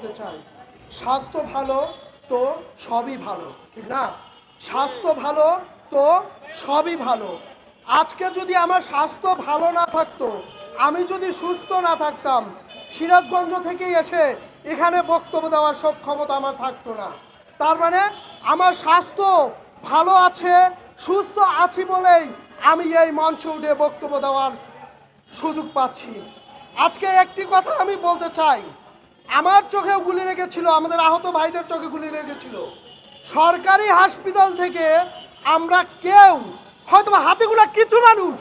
বলতে চাই, স্বাস্থ্য ভালো তো সবই ভালো, ঠিক না? স্বাস্থ্য ভালো তো সবই ভালো। আজকে যদি আমার স্বাস্থ্য ভালো না থাকতো, আমি যদি সুস্থ না থাকতাম, সিরাজগঞ্জ থেকে এসে এখানে বক্তব্য দেওয়ার সক্ষমতা আমার থাকতো না। তার মানে আমার স্বাস্থ্য ভালো আছে, সুস্থ আছি বলেই আমি এই মঞ্চে উঠে বক্তব্য দেওয়ার সুযোগ পাচ্ছি। আজকে একটি কথা আমি বলতে চাই, আমার চোখেও গুলি লেগেছিল, আমাদের আহত ভাইদের চোখে গুলি লেগেছিল। সরকারি হাসপাতাল থেকে আমরা কেউ, হয়তো হাতে গোনা কিছু মানুষ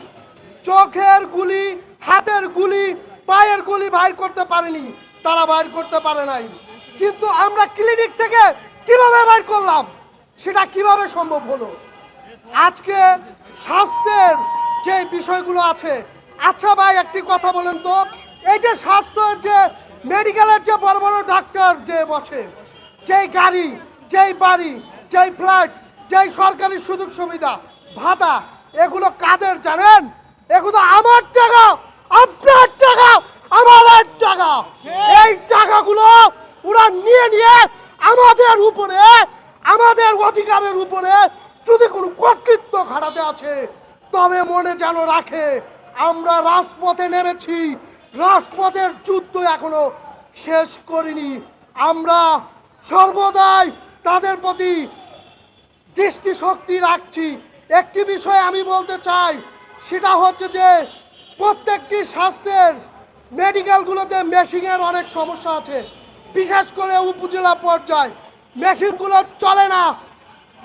চোখের গুলি, হাতের গুলি, পায়ের গুলি বাইর করতে পারেনি, তারা বাইর করতে পারে নাই। কিন্তু আমরা ক্লিনিক থেকে কিভাবে বাইর করলাম, সেটা কিভাবে সম্ভব হলো? আজকে স্বাস্থ্যের যে বিষয়গুলো আছে, আচ্ছা ভাই একটি কথা বলেন তো, এই যে স্বাস্থ্যের যে মেডিকেলের যে বড় বড় ডাক্তার যে বসে, যেই গাড়ি, যেই বাড়ি, যেই ফ্ল্যাট, যেই সরকারি সুযোগ সুবিধা ভাতা, এগুলো কাদের জানেন? এগুলো আমার টাকা, আপনার টাকা, আমাদের টাকা। এই টাকাগুলো ওরা নিয়ে নিয়ে আমাদের উপরে, আমাদের অধিকারের উপরে যদি কোনো কর্তৃত্ব খাটাতে আছে, তবে মনে যেন রাখে আমরা রাজপথে নেমেছি, রাজপথের যুদ্ধ এখনো শেষ করিনি। আমরা সর্বদাই তাদের প্রতি দৃষ্টিশক্তি রাখছি। একটি বিষয় আমি বলতে চাই, সেটা হচ্ছে যে প্রত্যেকটি স্বাস্থ্যের মেডিকেলগুলোতে মেশিনের অনেক সমস্যা আছে, বিশেষ করে উপজেলা পর্যায়ে মেশিনগুলো চলে না,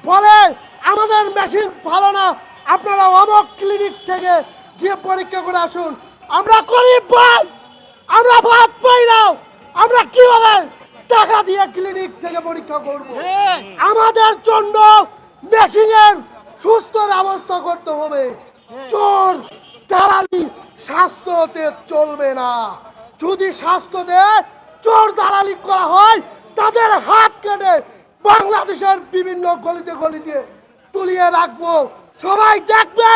বলে আমাদের মেশিন ভালো না, আপনারা অমক ক্লিনিক থেকে গিয়ে পরীক্ষা করে আসুন। আমরা গরিব ভাই, আমরা ভাত পাই না, আমরা কিভাবে টাকা দিয়ে ক্লিনিক থেকে পরীক্ষা করব? আমাদের জন্য মেশিনের সুস্থ ব্যবস্থা করতে হবে। চোর দালালি স্বাস্থ্যতে চলবে না। যদি স্বাস্থ্যতে চোর দালালি করা হয়, তাদের হাত কেটে বাংলাদেশের বিভিন্ন গলিতে গলিতে তুলিয়ে রাখবো। সবাই দেখবে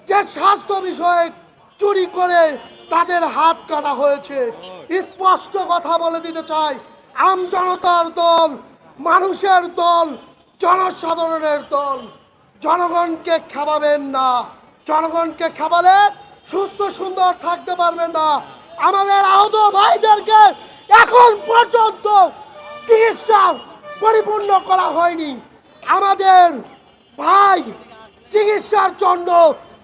যে স্বাস্থ্য বিষয়ে চুরি করে তাদের হাত কাটা হয়েছে। স্পষ্ট কথা বলে দিতে চাই, আমজনতার দল, মানুষের দল, জনসাধারণের দল। জনগণকে খাওয়াবেন না, জনগণকে খাওয়ালে সুস্থ সুন্দর থাকতে পারবেন না। আমাদের আহত ভাইদেরকে এখন পর্যন্ত চিকিৎসা পরিপূর্ণ করা হয়নি। আমাদের ভাই চিকিৎসার জন্য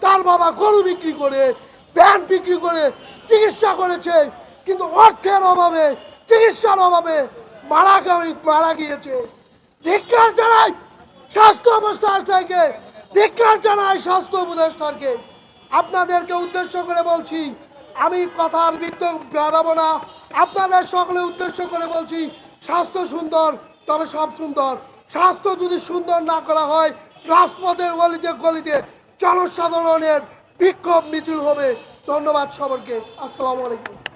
তার বাবা গরু বিক্রি করে, ভ্যান বিক্রি করে চিকিৎসা করেছে, কিন্তু অর্থের অভাবে, চিকিৎসার অভাবে মারা গিয়েছে। ধিক্কার জানাই স্বাস্থ্য উপদেষ্টাকে, ধিক্কার জানাই স্বাস্থ্য উপদেষ্টাকে। আপনাদেরকে উদ্দেশ্য করে বলছি, আমি কথার বৃত্ত বাড়াবো না, আপনাদের সকলে উদ্দেশ্য করে বলছি, স্বাস্থ্য সুন্দর তবে সব সুন্দর। স্বাস্থ্য যদি সুন্দর না করা হয়, রাজপথের গলিতে গলিতে জনসাধারণের বিক্ষোভ মিছিল হবে। ধন্যবাদ সবাইকে। আসসালামু আলাইকুম।